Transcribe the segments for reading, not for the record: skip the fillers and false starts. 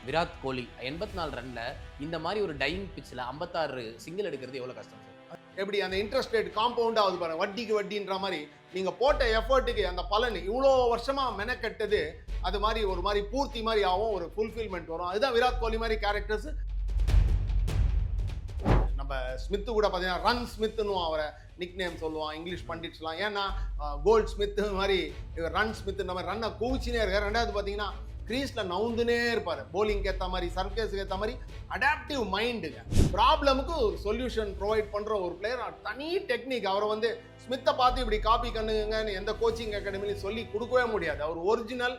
விராட் கோலி 84 ரன்ல இந்த மாதிரி ஒரு டையிங் பிச்சில் 56 சிங்கிள் எடுக்கிறது எவ்வளோ கஷ்டம் சார்? எப்படி அந்த இன்ட்ரெஸ்ட் ரேட் காம்பவுண்ட் ஆகுது பாருங்க, வட்டிக்கு வட்டின்ற மாதிரி நீங்க போட்ட எஃபர்ட்டுக்கு அந்த பலன் இவ்வளோ வருஷமா மெனக்கெட்டது அது மாதிரி ஒரு மாதிரி பூர்த்தி மாதிரி ஆகும், ஒரு ஃபுல்ஃபில்மெண்ட் வரும். அதுதான் விராட் கோலி மாதிரி கேரக்டர்ஸ். நம்ம ஸ்மித்து கூட பார்த்தீங்கன்னா ரன் ஸ்மித்னு அவரை நிக் நேம் சொல்லுவான் இங்கிலீஷ் பண்டிட்ஸ்லாம். ஏன்னா கோல்ட் ஸ்மித் மாதிரி ரன் ஸ்மித் மாதிரி ரன்னை குவிச்சினே இருக்கார். ரெண்டாவது பார்த்தீங்கன்னா கிரீஸில் நவுந்துனே இருப்பார், போலிங்க்கு ஏற்ற மாதிரி சர்ஃபேஸுக்கு ஏற்ற மாதிரி அடாப்டிவ் மைண்டுங்க. ப்ராப்ளமுக்கு ஒரு சொல்யூஷன் ப்ரொவைட் பண்ணுற ஒரு பிளேயர், தனி டெக்னிக். அவரை வந்து ஸ்மித்தை பார்த்து இப்படி காப்பி பண்ணுங்கன்னு எந்த கோச்சிங் அகாடமிலையும் சொல்லி கொடுக்கவே முடியாது. அவர் ஒரிஜினல்,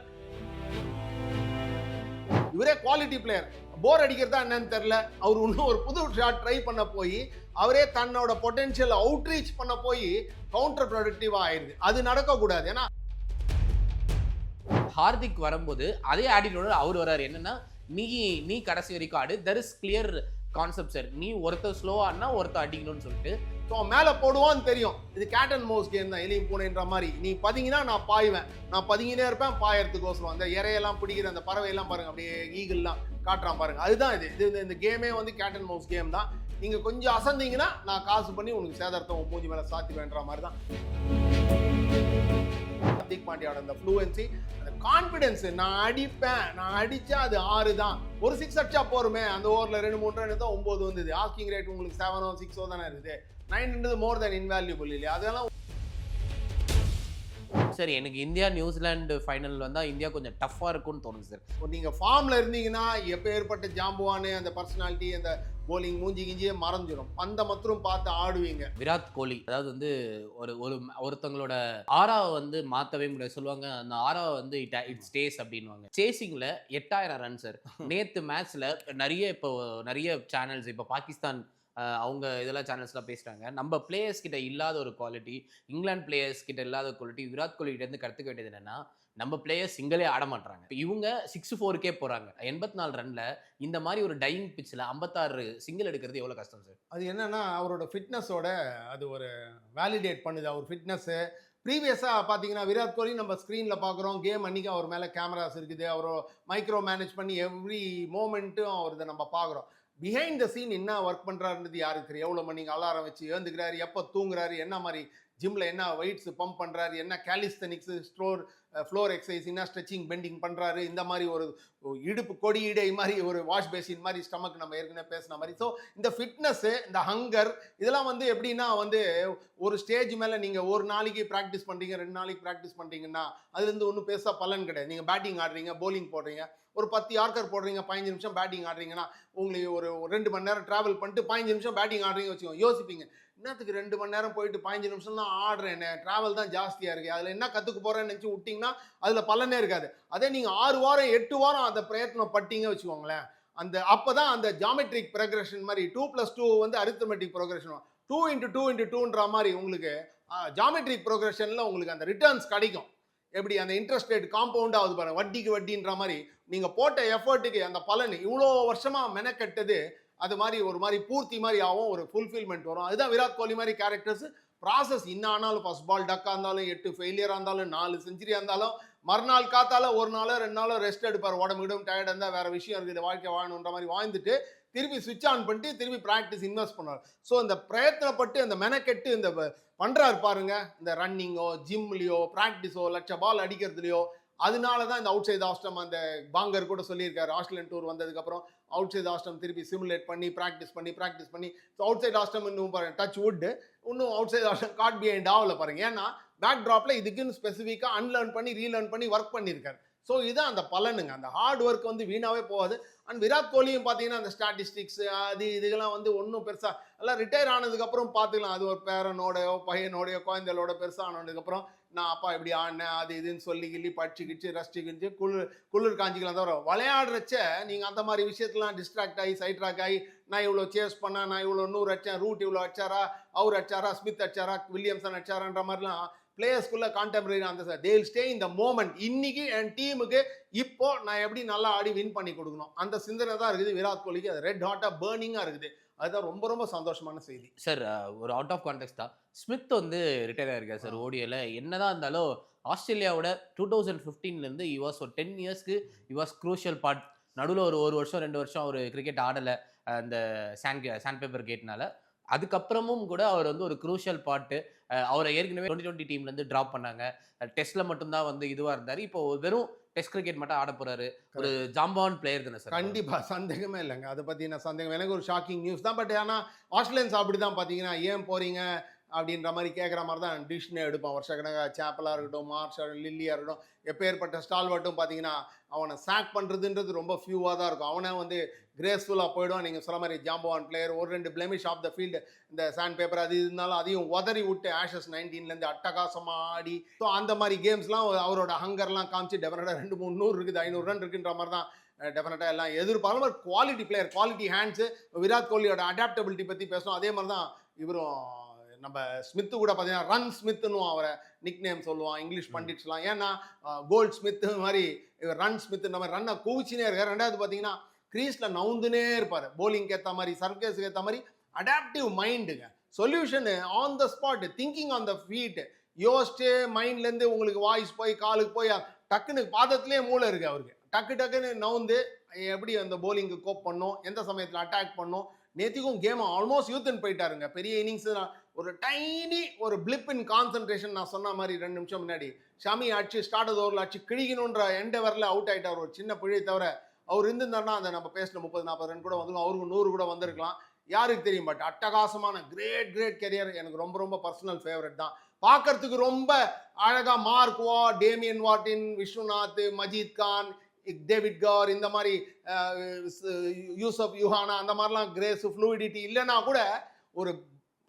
இவரே குவாலிட்டி பிளேயர். போர் அடிக்கிறதா என்னன்னு தெரியல, அவர் இன்னும் ஒரு புது ஷாட் ட்ரை பண்ண போய் அவரே தன்னோட பொட்டன்ஷியல் அவுட்ரீச் பண்ண போய் கவுண்டர் ப்ரொடக்டிவா ஆயிடுது. அது நடக்கக்கூடாது. ஏன்னா ஹார்திக் வரும்போது அதே ஆட்டிடியூட அவர் வர்றாரு. என்னன்னா நீ கடைசி வரைக்கும் ஆடு, there is clear concept sir. நீ ஒருத்தர் ஸ்லோவானா ஒருத்தர் அடிக்கணும்னு சொல்லிட்டு மேலே போடுவான்னு தெரியும். இது கேட் அண்ட் மவுஸ் கேம் தான், எலியும் பூனைன்ற மாதிரி. நீ பதுங்கினா நான் பாய்வேன், நான் பதுங்கினே இருப்பேன் பாயறதுக்கோசரம். அந்த இறையெல்லாம் பிடிக்கிற அந்த பறவையெல்லாம் பாருங்க, அப்படியே ஈகிள்லாம் காட்டுறான் பாருங்க. அதுதான் இது இந்த கேமே வந்து கேட் அண்ட் மவுஸ் கேம் தான். நீங்க கொஞ்சம் அசந்தீங்கன்னா நான் காசு பண்ணி உனக்கு சேதாரத்தை மூஞ்சி மேலே சாத்தி வேண்ட மாதிரி தான். ஹார்திக் பாண்டியாவோட அந்த ஃப்ளூவன்சி, அந்த கான்ஃபிடன்ஸ், நான் அடிப்பேன், நான் அடிச்சா அது 6 தான், ஒரு 6 அடிச்சா போருமே. அந்த ஓவரில் 2-3 ரன் தான் 9 வந்தது. ஆஸ்கிங் ரேட் உங்களுக்கு 7 6 தானே இருக்குது. 9 மோர் தென் இன்வேல்யூபிள் இல்லையா? அதெல்லாம் சரி. எனக்கு இந்தியா நியூசிலாந்து ஃபைனல் வந்தா இந்தியா கொஞ்சம் டஃப்பாக இருக்கும்னு தோணுது சார். நீங்க ஃபார்ம்ல இருந்தீங்கன்னா எப்போ ஏற்பட்ட ஜாம்புவானு அந்த பர்சனாலிட்டி அந்த போலிங் மூஞ்சி கிஞ்சியே மறைஞ்சிடும். அந்த மற்றும் பார்த்து ஆடுவீங்க. விராட் கோலி அதாவது வந்து ஒருத்தங்களோட ஆராவை வந்து மாற்றவே முடியாது சொல்லுவாங்க. அந்த ஆராவை வந்து இட் ஸ்டேஸ் அப்படின்வாங்க. சேசிங்ல 8000 ரன் சார். நேற்று மேட்ச்ல நிறைய சேனல்ஸ், இப்போ பாகிஸ்தான் அவங்க இதெல்லாம் சேனல்ஸ்லாம் பேசுகிறாங்க. நம்ம பிளேயர்ஸ் கிட்ட இல்லாத ஒரு குவாலிட்டி, இங்கிலாந்து பிளேயர்ஸ் கிட்ட இல்லாத குவாலிட்டி விராட் கோலி கிட்டேருந்து கற்றுக்க வேண்டியது என்னன்னா, நம்ம பிளேயர்ஸ் சிங்கிளே ஆட மாட்டாங்க. இப்போ இவங்க 6-4 போகிறாங்க. 84 ரன்ல இந்த மாதிரி ஒரு டையிங் பிச்சில் 56 சிங்கிள் எடுக்கிறது எவ்வளோ கஷ்டம் சார்? அது என்னன்னா அவரோட ஃபிட்னஸோட அது ஒரு வேலிடேட் பண்ணுது. அவர் ஃபிட்னஸ்ஸு ப்ரீவியஸாக பார்த்தீங்கன்னா விராட் கோலி நம்ம ஸ்க்ரீனில் பார்க்குறோம். கேம் அன்றைக்கி அவர் மேலே கேமராஸ் இருக்குது. அவர் மைக்ரோ மேனேஜ் பண்ணி எவ்ரி மூமெண்ட்டும் அவரது நம்ம பார்க்குறோம். பிஹைண்ட் த சீன் என்ன ஒர்க் பண்ணுறாருன்றது யாருக்கு தெரியும்? எவ்வளோ மணிக்கு அலாரம் வச்சு ஏந்துக்கிறாரு, எப்போ தூங்குறாரு, என்ன மாதிரி ஜிம்மில் என்ன வெயிட்ஸ் பம்ப் பண்ணுறாரு, என்ன கேலிஸ்தனிக்ஸு ஃப்ளோர் எக்ஸசைஸ், என்ன ஸ்ட்ரெச்சிங் பெண்டிங் பண்ணுறாரு, இந்த மாதிரி ஒரு இடுப்பு கொடி இடை மாதிரி ஒரு வாஷ் பேசின் மாதிரி ஸ்டமக் நம்ம ஏற்கனவே பேசின மாதிரி. ஸோ இந்த ஃபிட்னஸ்ஸு, இந்த ஹங்கர், இதெல்லாம் வந்து எப்படின்னா வந்து ஒரு ஸ்டேஜ் மேலே நீங்கள் ஒரு நாளைக்கு ப்ராக்டிஸ் பண்ணுறீங்க, 2 நாளைக்கு ப்ராக்டிஸ் பண்ணுறீங்கன்னா அதுலேருந்து ஒன்றும் பெருசாக பலன் கிடையாது. நீங்கள் பேட்டிங் ஆடுறீங்க, போலிங் போடுறீங்க, ஒரு 10 யார்க்கர் போடுறீங்க, 15 நிமிஷம் பேட்டிங் ஆடுறீங்கன்னா உங்களுக்கு ஒரு 2 மணி நேரம் ட்ராவல் பண்ணிட்டு 15 நிமிஷம் பேட்டிங் ஆடுறீங்க வச்சுக்கோங்க. யோசிப்பீங்க, என்னத்துக்கு 2 மணி நேரம் போயிட்டு 15 நிமிஷம் தான் ஆடுறேன், ட்ராவல் தான் ஜாஸ்தியாக இருக்குது, அதில் என்ன கற்றுக்க போகிறேன்னு நினச்சி விட்டிங்கன்னா அதில் பலனே இருக்காது. அதே நீங்கள் 6 வாரம் 8 வாரம் அந்த பிரயத்னம் பட்டீங்க வச்சுக்கோங்களேன், அப்போ தான் அந்த ஜாமெட்ரிக் ப்ரோக்ரஷன் மாதிரி 2+2 வந்து அரித்மெட்டிக் ப்ரோக்ரஷன், 2x2x2ன்ற மாதிரி உங்களுக்கு ஜாமெட்ரிக் ப்ரோக்ரஷனில் உங்களுக்கு அந்த ரிட்டர்ன்ஸ் கிடைக்கும். எப்படி அந்த இன்ட்ரெஸ்ட் ரேட் காம்பவுண்ட் ஆகுது பாருங்க, வட்டிக்கு வட்டின்ற மாதிரி நீங்கள் போட்ட எஃபர்ட்டுக்கு அந்த பலன் இவ்வளோ வருஷமாக மெனக்கெட்டது அது மாதிரி ஒரு மாதிரி பூர்த்தி மாதிரி ஆகும், ஒரு ஃபுல்ஃபில்மெண்ட் வரும். அதுதான் விராட் கோலி மாதிரி கேரக்டர்ஸ். ப்ராசஸ் இன்னும் ஆனாலும் ஃபர்ஸ்ட் பால் டக்காக இருந்தாலும் 8 ஃபெயிலியராக இருந்தாலும் 4 செஞ்சுரியாக இருந்தாலும் மறுநாள் காத்தால 1 நாளோ 2 நாளோ ரெஸ்ட் எடுப்பார். உடம்பு டயர்டாக இருந்தால் வேறு விஷயம் இருக்குது, வாழ்க்கை வாழணுன்ற மாதிரி வாழ்ந்துட்டு திருப்பி சுவிட்ச் ஆன் பண்ணிட்டு திருப்பி ப்ராக்டிஸ் இன்வெஸ்ட் பண்ணுவார். ஸோ இந்த பிரயத்தனப்பட்டு இந்த மெனக்கெட்டு இந்த பண்ணுறாரு பாருங்க, இந்த ரன்னிங்கோ ஜிம்லையோ ப்ராக்டிஸோ லட்ச பால் அடிக்கிறதுலையோ, அதனால தான் இந்த அவுட் சைட் ஆஸ்டம் அந்த பாங்கர் கூட சொல்லியிருக்காரு. ஆஸ்திரேலியன் டூர் வந்ததுக்கப்புறம் அவுட் சைட் ஆஸ்டம் திருப்பி சிமுலேட் பண்ணி ப்ராக்டிஸ் பண்ணி ஸோ அவுட் சைட் ஆஸ்டம் இன்னும் பாருங்க டச் வுட் இன்னும் outside off stump caught behind ஆகல பாருங்க. ஏன்னா பேக் ட்ராப்பில் இதுக்குன்னு ஸ்பெசிஃபிக்காக அன்லேர்ன் பண்ணி ரீலேர்ன் பண்ணி ஒர்க் பண்ணியிருக்காரு. ஸோ இதுதான் அந்த பலனுங்க. அந்த ஹார்ட் ஒர்க் வந்து வீணாவே போகாது. அண்ட் விராட் கோலியும் பார்த்தீங்கன்னா அந்த ஸ்டாட்டிஸ்டிக்ஸ் இதெல்லாம் வந்து ஒன்றும் பெருசாக எல்லாம் ரிட்டையர் ஆனதுக்கப்புறம் பார்த்துக்கலாம். அது ஒரு பேரனோடையோ பையனோடையோ குழந்தைகளோட பெருசாக ஆனதுக்கப்புறம் நான் அப்பா இப்படி ஆடினேன் அது இதுன்னு சொல்லி கிள்ளி படிச்சுக்கிச்சு ரசிச்சுக்கிச்சு குளிர் காஞ்சிக்கலாம் தவிர விளையாடுறச்ச நீங்கள் அந்த மாதிரி விஷயத்துலாம் டிஸ்ட்ராக்ட் ஆகி சைட் ட்ராக் ஆகி நான் இவ்வளோ சேஸ் பண்ணேன், நான் இவ்வளோ 100 அடித்தேன், ரூட் இவ்வளோ அடிச்சாரா, அவர் அடிச்சாரா, ஸ்மித் அடிச்சாரா, வில்லியம்சன் அடிச்சாரான்ற மாதிரிலாம் பிளேயர்ஸ்குள்ள கான்டெம்பரரி அந்த sir they will stay in the moment. இன்னைக்கு என் டீமுக்கு இப்போ நான் எப்படி நல்லா ஆடி வின் பண்ணி கொடுக்கணும் அந்த சிந்தனை தான் இருக்குது விராட் கோலிக்கு. அது ரெட் ஹாட்டாக பேர்னிங்காக இருக்குது. அதுதான் ரொம்ப ரொம்ப சந்தோஷமான செய்தி சார். ஒரு அவுட் ஆஃப் கான்டெக்ட் தான், ஸ்மித் வந்து ரிட்டையர் ஆயிருக்காரு சார் ஓடியில். என்னதான் இருந்தாலும் ஆஸ்திரேலியாவோட 2015 இ வாஸ் ஒரு 10 இயர்ஸ்க்கு இ வாஸ் க்ரூஷியல் பார்ட் நடுவுல ஒரு வருஷம் 2 வருஷம் அவரு கிரிக்கெட் ஆடல. அந்த சாண்ட் பேப்பர் கேட்னால. அதுக்கப்புறமும் கூட அவர் வந்து ஒரு குரூஷியல் பார்ட். அவர ஏற்கனவே 2020 டீம்லேருந்து டிராப் பண்ணாங்க. டெஸ்ட்ல மட்டும் தான் வந்து இதுவா இருந்தாரு. இப்போ வெறும் டெஸ்ட் கிரிக்கெட் மட்டும் ஆடப் போறாரு. ஒரு கரெக்ட். ஜாம்பவான் பிளேயர் தானே சார் அவரு. கண்டிப்பா. சந்தேகமே இல்லங்க. அத பத்தின சந்தேகம் எனக்கு ஒரு ஷாக்கிங் நியூஸ் தான். பட் ஆனா ஆஸ்திரேலியன்ஸ் அப்படிதான் பார்த்தீங்கன்னா, ஏன் போறீங்க? அப்படின்ற மாரி கேட்குற மாரி தான் டிசிஷனே எடுப்பான். வருஷக்கணக்கா சாப்பலா இருக்கட்டும், மார்ஷா, லில்லியா இருக்கட்டும், எப்பேர்ப்பட்ட ஸ்டால்வர்ட்டும் பார்த்தீங்கன்னா, அவன சாக் பண்றதுன்றது ரொம்ப ஃபியூவா தான் இருக்கும். அவனே வந்து கிரேஸ்ஃபுல்லா போயிடுவான். நீங்க சொன்ன மாரி ஜாம்பவான் player. 1, 2 blemish off the field இந்த சாண்ட் பேப்பர் அது இருந்தாலும் அதையும் உதறி விட்டு ஆஷஸ் 19லேருந்து அட்டகாசமா ஆடி, ஸோ அந்த மாரி கேம்ஸ்லாம் அவரோட ஹங்கர்லாம் காமிச்சு டெஃபினட்டா 2, 3 100 இருக்குது, 500 ரன் இருக்குன்ற மாரி தான் டெஃபினட்டா எல்லாம் எதிர்பார்க்கலாம். But quality player, quality hands. Virat கோலியோட அடாப்டபிலிட்டி பத்தி பேசணும். அதே மாரி தான் இவரும் நம்ம ஸ்மித்து கூட பார்த்தீங்கன்னா ரன் ஸ்மித்னு அவரை நிக் நேம் சொல்லுவான் இங்கிலீஷ் பண்டிட்ஸ்லாம். ஏன்னா கோல்ட் ஸ்மித் மாதிரி இவர் ரன் ஸ்மித் மாதிரி ரன்னை குவிச்சினே இருக்கார். ரெண்டாவது பார்த்தீங்கன்னா கிரீஸில் நவுந்துனே இருப்பார். போலிங்க்கு ஏற்ற மாதிரி, சர்க்கேஸுக்கு ஏற்ற மாதிரி அடாப்டிவ் மைண்டுங்க. Solution on the spot, thinking on the feet. யோசிச்சு மைண்ட்லேருந்து உங்களுக்கு வாய்ஸ் போய் காலுக்கு போய் டக்குன்னு பாதத்திலே மூளை இருக்கு அவருக்கு. டக்குன்னு நவுந்து எப்படி அந்த போலிங்கு கோப் பண்ணும், எந்த சமயத்தில் அட்டாக் பண்ணும். நேத்திக்கும் கேம் ஆல்மோஸ்ட் யூத்துன்னு போயிட்டாருங்க. பெரிய இன்னிங்ஸ் ஒரு டைனி ஒரு பிளிப் இன் கான்சன்ட்ரேஷன். நான் சொன்ன மாதிரி 2 நிமிஷம் முன்னாடி ஷமி அடிச்சு ஸ்டார்ட் ஓவரில் அடிச்சு கிழிக்கணுன்ற எண்டவரில் அவுட் ஆகிட்டார். ஒரு சின்ன பிழை தவிர அவர் இருந்திருந்தாருன்னா அந்த நம்ம பேசின 30-40 ரன் கூட வந்துடும், அவருக்கு 100 கூட வந்திருக்கலாம், யாருக்கு தெரியும். பட் அட்டகாசமான கிரேட் கெரியர். எனக்கு ரொம்ப பர்சனல் ஃபேவரட் தான். பார்க்கறதுக்கு ரொம்ப அழகா Mark Waugh, Damien Martyn, Viswanath, Majid Khan, David Gower, இந்த மாதிரி யூசப் யுஹானா, அந்த மாதிரிலாம் கிரேஸ் ஃப்ளூயிடிட்டி இல்லைன்னா கூட ஒரு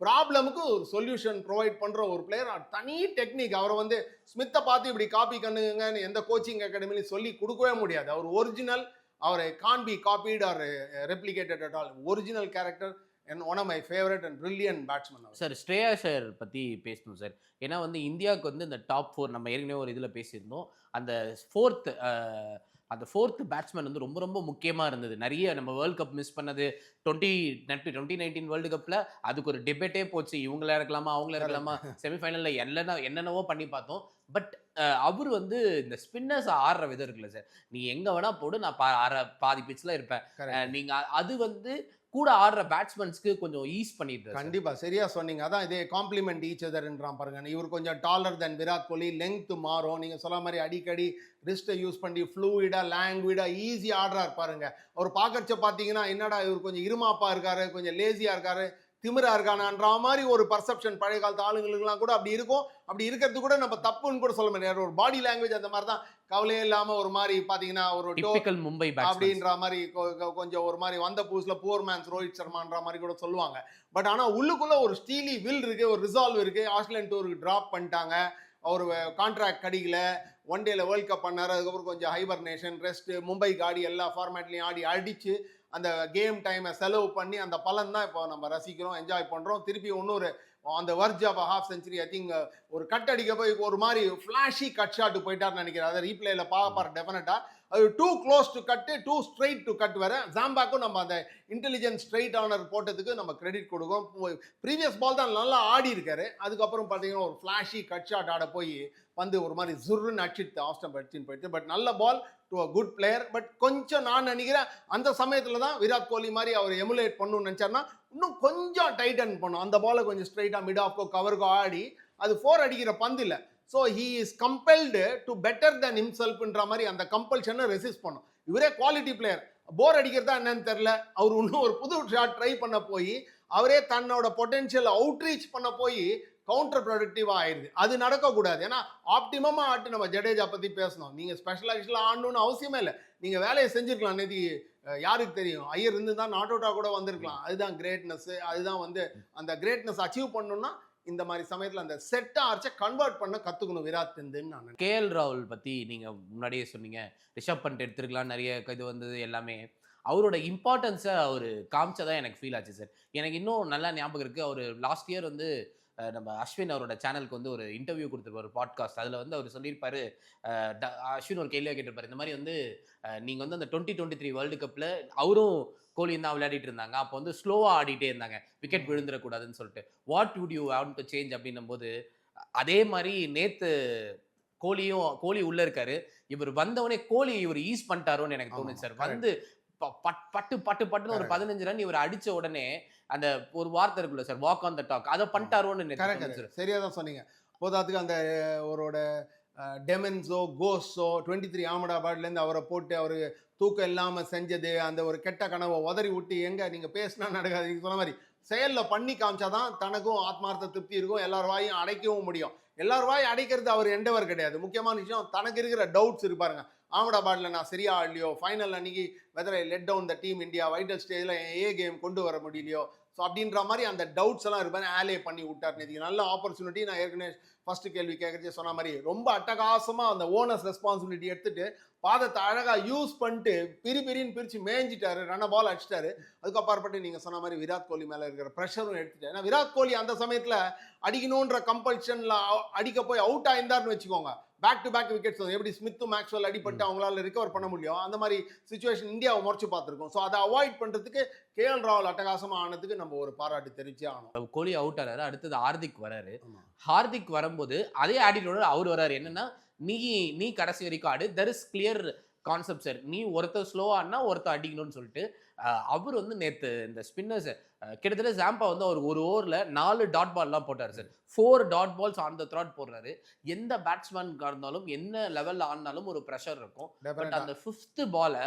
ப்ராப்ளமுக்கு ஒரு சொல்யூஷன் ப்ரொவைட் பண்ணுற ஒரு பிளேயர். தனி டெக்னிக். அவரை வந்து ஸ்மித்தை பார்த்து இப்படி காப்பி பண்ணுங்கன்னு எந்த கோச்சிங் அகாடமிலையும் சொல்லி கொடுக்கவே முடியாது. அவர் ஒரிஜினல். அவரை can be copied or replicated at all. Original character and one of my favourite and brilliant batsman. Sir Shreyas Iyer பத்தி பேசணும் சார். ஏன்னா வந்து இந்தியாவுக்கு வந்து இந்த டாப் 4 நம்ம ஏற்கனவே ஒரு இதில் பேசியிருந்தோம். அந்த ஃபோர்த் பேட்ஸ்மேன் வந்து ரொம்ப முக்கியமா இருந்தது. நிறைய நம்ம வேர்ல்ட் கப் மிஸ் பண்ணது 2019 வேர்ல்டு கப்ல அதுக்கு ஒரு டிபேட்டே போச்சு. இவங்கள இறக்கலாமா, அவங்கள இறக்கலாமா, செமிஃபைனல்ல என்னென்னவோ பண்ணி பார்த்தோம். பட் அவர் வந்து இந்த ஸ்பின்னர்ஸ் ஆடுற விதம் இருக்குல்ல சார், நீ எங்க வேணா போடு, நான் பாதி பிட்ச்ல இருப்பேன். நீங்க அது வந்து கூட ஆடுற பேட்ஸ்மேன்ஸ்க்கு கொஞ்சம் ஈஸ் பண்ணிட்டு. கண்டிப்பா சரியா சொன்னீங்க. அதான் இதே காம்ப்ளிமெண்ட் ஈச் அதர்ன்றான் பாருங்க. இவர் கொஞ்சம் டாலர் தென் விராட் கோலி, லெங்த் மாறும். நீங்க சொல்ல மாதிரி அடிக்கடி ரிஸ்ட்டை யூஸ் பண்ணி ஃப்ளூயிடா, லாங்குவிடா, ஈஸியா ஆடுறாரு பாருங்க. அவர் பார்க்கறச்ச பார்த்தீங்கன்னா என்னடா இவர் கொஞ்சம் இருமாப்பா இருக்காரு, கொஞ்சம் லேசியா இருக்காரு, திமிரா இருக்கானான்ற மாதிரி ஒரு பர்செப்ஷன் பழைய காலத்து ஆளுங்களுக்குலாம் கூட அப்படி இருக்கும். அப்படி இருக்கிறது கூட நம்ம தப்புன்னு கூட சொல்ல முடியாது. ஒரு பாடி லாங்குவேஜ் அந்த மாதிரி தான். கவலையே இல்லாம ஒரு மாதிரி பாத்தீங்கன்னா ஒரு டிபிக்கல் மும்பை அப்படின்ற மாதிரி கொஞ்சம் ஒரு மாதிரி வந்த புதுசுல புவர் மேன்ஸ் ரோஹித் சர்மான்ற மாதிரி கூட சொல்லுவாங்க. பட் ஆனா உள்ளுக்குள்ள ஒரு ஸ்டீலி வில் இருக்கு, ஒரு ரிசால்வ் இருக்கு. ஆஸ்திரேலியன் டூருக்கு டிராப் பண்ணிட்டாங்க. அவர் கான்ட்ராக்ட் கடிக்கல. ஒன் டேல வேர்ல்ட் கப் பண்ணாரு. அதுக்கப்புறம் கொஞ்சம் ஹைபர்னேஷன், ரெஸ்ட், மும்பைக்கு ஆடி எல்லா ஃபார்மேட்லையும் ஆடி அடிச்சு அந்த கேம் டைமை செலவு பண்ணி அந்த பலன் தான் இப்போ நம்ம ரசிக்கிறோம், என்ஜாய் பண்ணுறோம். திருப்பி இன்னொரு அந்த verge of half century, I think ஒரு கட் அடிக்க போய் ஒரு மாதிரி ஃப்ளாஷி கட் ஷாட்டு போயிட்டார்னு நினைக்கிறேன். அதை ரீப்ளேல பார்ப்பார் டெஃபினட்டாக. அது too close to cut, too straight to cut வேற. ஜாம்பாக்கும் நம்ம அந்த இன்டெலிஜென்ட் ஸ்ட்ரைட் ஆனர் போட்டதுக்கு நம்ம கிரெடிட் கொடுக்கும். ப்ரீவியஸ் பால் தான் நல்லா ஆடி இருக்காரு. அதுக்கப்புறம் பார்த்தீங்கன்னா ஒரு ஃப்ளாஷி கட் ஷாட் ஆட போய் வந்து ஒரு மாதிரி ஜுர்ன்னு அடிச்சுட்டு ஆஸ்டன் அடிச்சுன்னு போயிட்டு. பட் நல்ல ball to a good player. But கொஞ்சம் நான் நினைக்கிறேன் அந்த சமயத்தில் தான் விராட் கோலி மாதிரி அவர் எமுலேட் பண்ணணும்னு நினச்சார்னா இன்னும் கொஞ்சம் டைட்டன் பண்ணும். அந்த பாலை கொஞ்சம் ஸ்ட்ரைட்டாக மிட் ஆஃப்கோ கவருக்கோ ஆடி அது 4 அடிக்கிற பந்து இல்லை. So he is compelled to better then ஹிம்செல்ஃப்ன்ற மாதிரி அந்த கம்பல்ஷனை ரெசிஸ்ட் பண்ணும். இவரே குவாலிட்டி பிளேயர். போர் அடிக்கிறதா என்னன்னு தெரில. அவர் இன்னும் ஒரு புது ஷாட் ட்ரை பண்ண போய் அவரே தன்னோட பொட்டென்ஷியல் அவுட்ரீச் பண்ண போய் கவுண்டர் ப்ரொடக்டிவாக ஆயிடுது. அது நடக்கக்கூடாது. ஏன்னா ஆப்டிமமாக ஆட்டு நம்ம ஜடேஜா பற்றி பேசணும். நீங்கள் ஸ்பெஷலைஸ்லாம் ஆடணும்னு அவசியமே இல்லை. நீங்கள் வேலையை செஞ்சுருக்கலாம். நேற்று யாருக்கு தெரியும், ஐயர் இருந்து தான் நாட் அவுட்டாக கூட வந்திருக்கலாம். அதுதான் கிரேட்னஸ். அதுதான் வந்து அந்த கிரேட்னஸ் அச்சீவ் பண்ணணும்னா இந்த மாதிரி சமயத்தில் அந்த செட் ஆர்ச்சை கன்வெர்ட் பண்ண கற்றுக்கணும் விராட் நான். கேஎல் ராகுல் பற்றி நீங்கள் முன்னாடியே சொன்னீங்க. ரிஷப் பண்ட் எடுத்துருக்கலாம், நிறைய இது வந்தது எல்லாமே. அவரோட இம்பார்ட்டன்ஸை அவர் காமிச்சதான் எனக்கு ஃபீல் ஆச்சு சார். எனக்கு இன்னும் நல்லா ஞாபகம் இருக்குது. அவர் லாஸ்ட் இயர் வந்து நம்ம அஸ்வின் அவரோட சேனலுக்கு வந்து ஒரு இன்டர்வியூ கொடுத்துருப்பாரு, பாட்காஸ்ட். அதில் வந்து அவர் சொல்லியிருப்பாரு, அஸ்வின் ஒரு கேள்வியாக கேட்டிருப்பாரு, இந்த மாதிரி வந்து நீங்கள் வந்து அந்த 2023 வேர்ல்டு கப்பில் அவரும் கோலியும் தான் விளையாடிட்டு இருந்தாங்க. அப்போ வந்து ஸ்லோவாக ஆடிட்டே இருந்தாங்க, விக்கெட் விழுந்துடக்கூடாதுன்னு சொல்லிட்டு. What would you want to change அப்படின்னும் போது அதே மாதிரி நேற்று கோலி உள்ள இருக்காரு. இவர் வந்தவொடனே கோலி இவர் ஈஸ் பண்ணிட்டாரோன்னு எனக்கு ஆமா, தோணுது சார். correct. வந்து பட்டுன்னு ஒரு Correct. 15 ரன் இவர் அடிச்ச உடனே அந்த ஒரு வார்த்தை இருக்குல்ல sir, walk on the talk. அத பண்ணிட்டாரோன்னு எனக்கு கரெக்ட் தோணுது கரெக்ட் சார். சரியா தான் சொன்னீங்க. போதாத்துக்கு அந்த அவரோட டெமன்ஸோ கோஸ்ஸோ 23 அகமதாபாத்லேருந்து அவரை போட்டு அவரு தூக்கம் இல்லாமல் செஞ்சது, அந்த ஒரு கெட்ட கனவை உதறி விட்டு எங்க நீங்க பேசினா நடக்காது, நீங்க சொன்ன மாதிரி செயல்ல பண்ணி காமிச்சாதான் தனக்கும் ஆத்மார்த்த திருப்தி இருக்கும், எல்லார் வாயும் அடைக்கவும் முடியும். எல்லார் வாயும் அடைக்கிறது அவர் எண்டவர் கிடையாது. முக்கியமான விஷயம் தனக்கு இருக்கிற டவுட்ஸ் இருப்பாருங்க. அகமதாபாத்ல நான் சரியா ஆடலையோ, ஃபைனல் அன்னைக்கு whether I let down the team India, vital ஸ்டேஜில் ஏ கேம் கொண்டு வர முடியலையோ, ஸோ அப்படின்ற மாதிரி அந்த டவுட்ஸ் எல்லாம் இருப்பாரு. ஆலே பண்ணி விட்டார் நேற்றுக்கு. நல்ல ஆப்பர்ச்சுனிட்டி. நான் ஏற்கனவே ஃபர்ஸ்ட் கேள்வி கேட்கறதே சொன்ன மாதிரி ரொம்ப அட்டகாசமா அந்த ஓனர்ஸ் ரெஸ்பான்சிபிலிட்டி எடுத்துட்டு பாதத்தை அழகா யூஸ் பண்ணிட்டு பிரின்னு பிரிச்சு மேய்ஞ்சிட்டாரு, ரன்ன பால் அடிச்சிட்டாரு. அதுக்கு அப்பாற்பட்டு நீங்க சொன்ன மாதிரி விராட் கோலி மேல இருக்கிற ப்ரெஷரும் எடுத்துட்டாரு. ஏன்னா விராட் கோலி அந்த சமயத்துல அடிக்கணுன்ற கம்பல்ஷன்ல அடிக்க போய் அவுட் ஆயிருந்தாருன்னு வச்சுக்கோங்க, பேக் டு பேக் விக்கெட்ஸ் எப்படி ஸ்மித்தும் மேக்ஸ்வெல் அடிபட்டு அவங்களால ரிகவர் பண்ண முடியும், அந்த மாதிரி சுச்சுவேஷன் இந்தியாவை முறைச்சு பார்த்துருக்கோம். ஸோ அதை அவாய்ட் பண்றதுக்கு KL ராகுல் அட்டகாசமா ஆனதுக்கு நம்ம ஒரு பாராட்டு தெரிவிச்சே ஆகணும். கோலி அவுட் ஆறாரு. அடுத்தது ஹார்திக் வராரு. ஆமா. ஹார்திக் வரும்போது அதே ஆட்டிடியூட அவர் வராரு. என்னன்னா, நீ கடைசி வரைக்கும் ஆடு. There is clear concept sir. நீ ஒருத்தர் ஸ்லோவா ஆடினா ஒருத்தர் அடிக்கணும்னு சொல்லிட்டு அவர் வந்து நேத்து இந்த ஸ்பின்னர்ஸ் கிட்டத்தட்ட ஜாம்பா வந்து அவர் ஒரு ஓவர்ல 4 டாட் பால்லாம் போட்டார் sir. 4 dot balls on the throat போடுறாரு. எந்த பேட்ஸ்மேனுக்கா இருந்தாலும் என்ன லெவல்ல ஆடினாலும் ஒரு ப்ரெஷர் இருக்கும். பட் அந்த 5th பால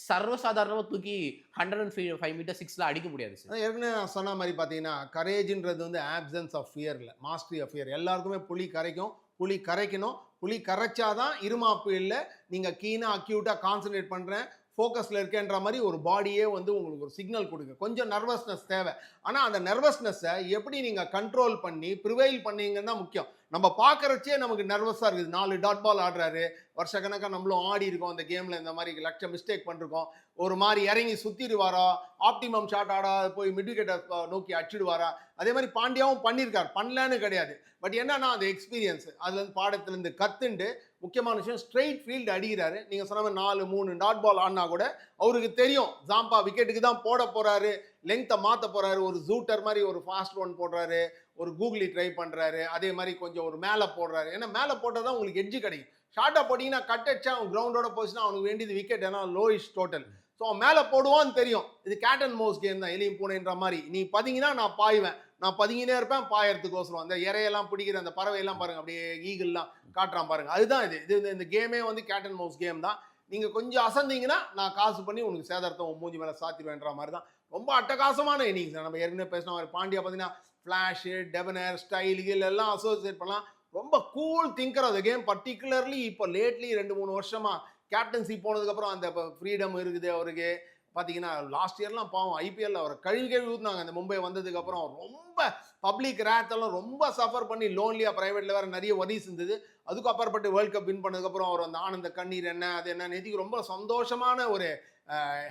சர்வசாதாரணமா தூக்கி 105 மீட்டர் 6ல அடிக்க முடியாது சார். ஏற்கனவே நான் சொன்ன மாதிரி பார்த்தீங்கன்னா கரேஜ்ன்றது வந்து ஆப்சன்ஸ் ஆஃப் ஃபியர் இல்லை, மாஸ்டரி ஆஃப் ஃபியர். எல்லாருக்குமே புலி கரைக்கும், புலி கரைக்கணும். புலி கரைச்சாதான் இருமாப்பு இல்லை, நீங்கள் கீனாக அக்யூட்டாக கான்சன்ட்ரேட் பண்ணுறேன், ஃபோக்கஸில் இருக்கேன்ற மாதிரி ஒரு பாடியே வந்து உங்களுக்கு ஒரு சிக்னல் கொடுங்க. கொஞ்சம் நர்வஸ்னஸ் தேவை. ஆனால் அந்த நர்வஸ்னஸை எப்படி நீங்கள் கண்ட்ரோல் பண்ணி ப்ரிவைல் பண்ணீங்கன்னு தான் முக்கியம். நம்ம பார்க்குறச்சே நமக்கு நர்வஸாக இருக்குது. 4 டாட் பால் ஆடுறாரு, வருஷக்கணக்காக நம்மளும் ஆடி இருக்கோம் அந்த கேமில், இந்த மாதிரி லட்சம் மிஸ்டேக் பண்ணிருக்கோம். ஒரு மாதிரி இறங்கி சுற்றிடுவாரா, ஆப்டிமம் ஷாட் ஆடா போய் மிட் விக்கெட்டை நோக்கி அடிச்சிடுவாரா. அதே மாதிரி பாண்டியாவும் பண்ணியிருக்கார், பண்ணலன்னு கிடையாது. பட் என்னன்னா அந்த எக்ஸ்பீரியன்ஸ் அதுலேருந்து பாடத்துலேருந்து கற்றுண்டு முக்கியமான விஷயம் ஸ்ட்ரெயிட் ஃபீல்டு அடிக்கிறாரு. நீங்கள் சொன்ன மாதிரி 4-3 டாட் பால் ஆடினா கூட அவருக்கு தெரியும் ஜாம்பா விக்கெட்டுக்கு தான் போட போகிறாரு, லெங்த்தை மாற்ற போகிறாரு. ஒரு ஜூட்டர் மாதிரி ஒரு ஃபாஸ்ட் ஒன் போடுறாரு, ஒரு கூகுளி ட்ரை பண்ணுறாரு, அதே மாதிரி கொஞ்சம் ஒரு மேலே போடுறாரு. ஏன்னா மேலே போட்டால் தான் உங்களுக்கு எட்ஜு கிடைக்கும். ஷார்ட்டாக போட்டிங்கன்னா கட் அடிச்சா அவன் கிரவுண்டோட போச்சுன்னா அவனுக்கு வேண்டியது விக்கெட், ஏன்னா லோயிஷ் டோட்டல். ஸோ அவன் மேலே போடுவான்னு தெரியும். இது கேட் அண்ட் மவுஸ் கேம் தான், எலியும் பூனைன்ற மாதிரி. நீ பதிங்கன்னா நான் பாய்வேன், நான் பதுங்கினே இருப்பேன் பாயறதுக்கோசரம். அந்த இறையெல்லாம் பிடிக்கிற அந்த பறவையெல்லாம் பாருங்க, அப்படியே ஈகிள்லாம் காட்டுறான் பாருங்க. அதுதான் இது இந்த கேமே வந்து கேட் அண்ட் மவுஸ் கேம் தான். நீங்கள் கொஞ்சம் அசந்தீங்கன்னா நான் காசு பண்ணி உனக்கு சேதாரத்தை மூஞ்சி மேலே சாத்திடுவேன்ற மாதிரி தான். ரொம்ப அட்டகாசமான இன்னிங்ஸ். நம்ம ஏற்கனவே பேசின மாதிரி பாண்டியா பார்த்தீங்கன்னா ஃப்ளாஷு, டெபனர், ஸ்டைல் எல்லாம் அசோசியேட் பண்ணலாம். ரொம்ப கூல் திங்கர் அந்த கேம். பர்டிகுலர்லி இப்போ லேட்லி 2-3 வருஷமா கேப்டன்சி போனதுக்கப்புறம் அந்த ஃப்ரீடம் இருக்குது அவருக்கு. பார்த்தீங்கன்னா லாஸ்ட் இயர்லாம் பாவம் ஐபிஎல்ல அவரை கழுவி ஊற்றினாங்க. அந்த மும்பை வந்ததுக்கப்புறம் ரொம்ப பப்ளிக் ரேத்தெல்லாம் ரொம்ப சஃபர் பண்ணி லோன்லியாக ப்ரைவேட்டில் வேறு நிறைய வரிஸ் இருந்தது. அதுக்கு அப்புறப்பட்டு வேர்ல்ட் கப் வின் பண்ணதுக்கப்புறம் அவர் அந்த ஆனந்த கண்ணீர் என்ன அது என்ன நேற்றுக்கு ரொம்ப சந்தோஷமான ஒரு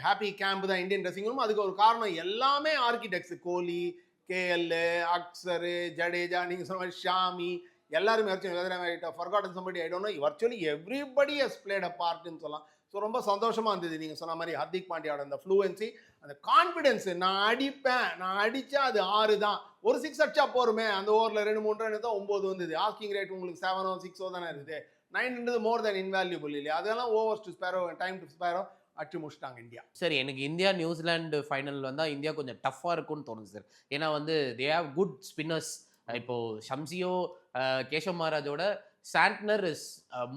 ஹாப்பி கேம்ப் தான் இந்தியன் ட்ரெஸ்ஸிங் ரூம். அதுக்கு ஒரு காரணம் எல்லாமே ஆர்கிடெக்ட்ஸ், கோலி, KL, அக்சர், ஜடேஜா, நீங்கள் சொன்ன மாதிரி ஷாமி, எல்லாருமே forgotten somebody, I don't know, virtually everybody has played a part ன்னு சொல்லலாம். ஸோ ரொம்ப சந்தோஷமா இருந்தது. நீங்கள் சொன்ன மாதிரி ஹர்திக் பாண்டியாவோட அந்த ஃப்ளூவன்சி, அந்த கான்ஃபிடென்ஸ், நான் அடிப்பேன், நான் அடித்தா அது 6 தான், ஒரு 6 அடிச்சா போருமே, அந்த ஓவரில் 2-3 ரன் தான் 9 வந்தது. ஆஸ்கிங் ரேட் உங்களுக்கு 7 or 6 தானே இருக்குது. 9 மோர் தென் இன்வேல்யூபிள் இல்லையா. அதெல்லாம் overs to Sparrow, time to Sparrow அடிச்சு முடிச்சிட்டாங்க இந்தியா. சரி, எனக்கு இந்தியா நியூசிலாந்து ஃபைனல் வந்தால் இந்தியா கொஞ்சம் டஃப்பாக இருக்கும்னு தோணுது சார். ஏன்னா வந்து தே ஹேவ் குட் ஸ்பின்னர்ஸ். இப்போ ஷம்சியோ, கேஷவ் மகாராஜோட Santner is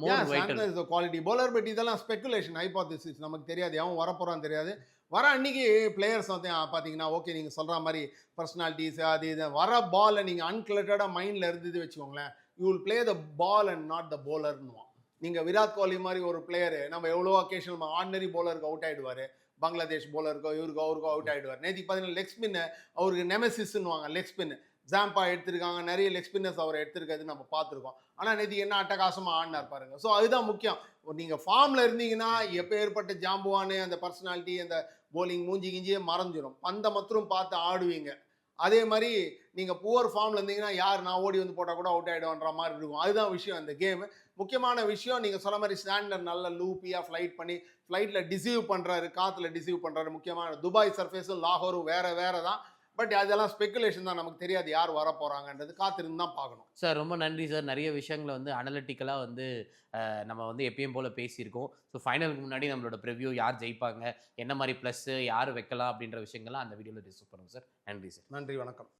more vital. Santner is quality bowler. But இதெல்லாம் ஸ்பெகுலேஷன், ஹைபோதசிஸ், நமக்கு தெரியாது, அவன் வரப்போறான்னு தெரியாது. வர அன்னைக்கு பிளேயர்ஸ் வந்து பார்த்தீங்கன்னா ஓகே நீங்கள் சொல்கிற மாதிரி பர்சனாலிட்டிஸ் அது இது வர பாலை நீங்கள் அன்கிளட்டடாக மைண்டில் இருந்தது வச்சுக்கோங்களேன், you will play the ball and not the பவுலர்னுவான். நீங்கள் விராட் கோலி மாதிரி ஒரு பிளேயரு நம்ம எவ்வளோ அக்கேஷன் ஆர்டினரி பவுலருக்கு அவுட் ஆகிடுவார், பங்களாதேஷ் பவுலருக்கோ இவருக்கோ அவருக்கோ அவுட் ஆகிடுவார். நேற்றுக்கு பார்த்தீங்கன்னா லெக் ஸ்பின்னு அவருக்கு நெமசிஸ்ன்னுவாங்க. லெக் ஸ்பின்னு ஜாம்பா எடுத்திருக்காங்க, நிறைய லெக் ஸ்பின்னர்ஸ் அவர் எடுத்திருக்கிறது நம்ம பார்த்துருக்கோம். ஆனால் நேற்று என்ன அட்டகாசமாக ஆடினார் பாருங்க. ஸோ அதுதான் முக்கியம். நீங்கள் ஃபார்மில் இருந்தீங்கன்னா எப்போ ஏற்பட்ட ஜாம்புவானு அந்த பர்சனாலிட்டி அந்த போலிங் மூஞ்சி கிஞ்சியே மறைஞ்சிடும், பந்தை மாத்திரம் பார்த்து ஆடுவீங்க. அதே மாதிரி நீங்கள் புவர் ஃபார்மில் இருந்தீங்கன்னா யார் நான் ஓடி வந்து போட்டால் கூட அவுட் ஆகிடும்ன்ற மாதிரி இருக்கும். அதுதான் விஷயம் இந்த கேமு. முக்கியமான விஷயம் நீங்கள் சொன்ன மாதிரி ஸ்டாண்டர்ட் நல்ல லூப்பியாக ஃப்ளைட் பண்ணி ஃப்ளைட்டில் டிசீவ் பண்ணுறாரு, காற்றுல டிசீவ் பண்ணுறாரு. முக்கியமான துபாய் சர்ஃபேஸும் லாகோரும் வேறு தான். பட் அதெல்லாம் ஸ்பெகுலேஷன் தான், நமக்கு தெரியாது யார் வர போறாங்கன்றது, காத்திருந்து தான் பார்க்கணும். சார் ரொம்ப நன்றி சார். நிறைய விஷயங்கள வந்து அனலிட்டிக்கலா வந்து நம்ம வந்து எப்பயும் போல பேசியிருக்கோம். ஸோ ஃபைனலுக்கு முன்னாடி நம்மளோட ப்ரிவ்யூ யார் ஜெயிப்பாங்க, என்ன மாரி ப்ளஸ்ஸு யார் வைக்கலாம் அப்படின்ற விஷயங்கள்லாம் அந்த வீடியோல டிஸ்கஸ் பண்ணுவோம் சார். நன்றி சார். நன்றி, வணக்கம்.